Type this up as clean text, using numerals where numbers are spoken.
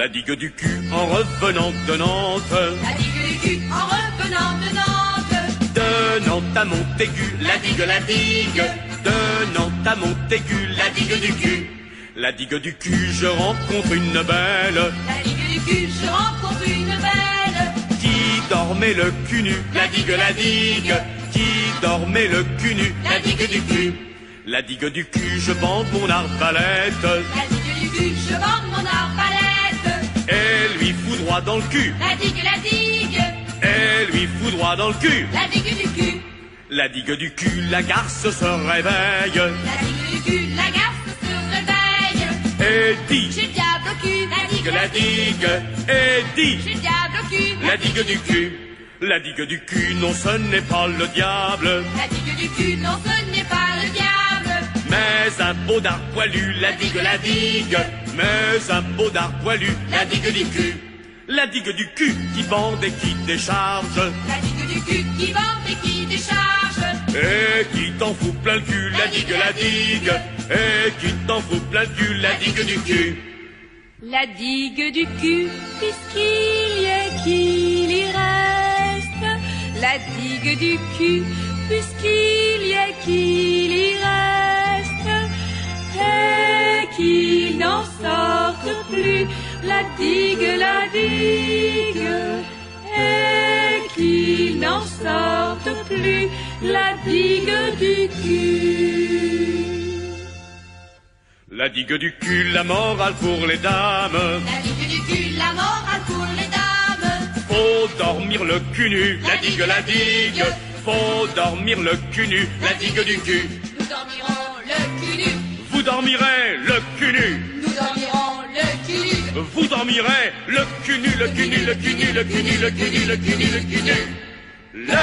La digue du cul en revenant de Nantes. La digue du cul en revenant de Nantes. De Nantes à Montaigu, la digue, la digue. De Nantes à Montaigu, la digue du cul. La digue du cul, je rencontre une belle. La digue du cul, je rencontre une belle. Qui dormait le cul nu, la digue, la digue. Qui dormait le cul nu, la digue du cul. La digue du cul, je bande mon arbalète. La digue du cul, je bande mon arbalète. Et lui fout droit dans le cul. La digue, la digue. Et lui fout droit dans le cul. La digue du cul. La digue du cul, la garce se réveille. La digue du cul, la garce se réveille. Et dit, J'ai le diable au cul. La digue, la digue. Et dit, J'ai le diable au cul. la digue du cul. La digue du cul, non ce n'est pas le diable. La digue du cul, non ce n'est pas le diable. Mais un beau dard poilu, la digue, la digue. Mais un beau dard poilu, la digue du cul. La digue du cul qui bande et qui décharge. La digue du cul qui bande et qui décharge. Et qui t'en fout plein le cul, la digue, la digue. Et qui t'en fout plein le cul, la digue du cul. La digue du cul, puisqu'il y est qu'il y reste. La digue du cul, puisqu'il y est qu'il y reste. Et qu'il n'en sorte plus. La digue, la digue. Et qu'il n'en sorte plus. La digue du cul. La digue du cul, la morale pour les dames. La digue du cul, la morale pour les dames. Faut dormir le cul nu, la digue, la digue. Faut dormir le cul nu, la digue du cul. Nous dormirons le cul nu. Vous dormirez le cul nu. Nous dormirons le cul nu. Vous dormirez le cul nu, le cul nu, le cul nu, le cul nu, le cul nu, le cul nu, le cul nu. Le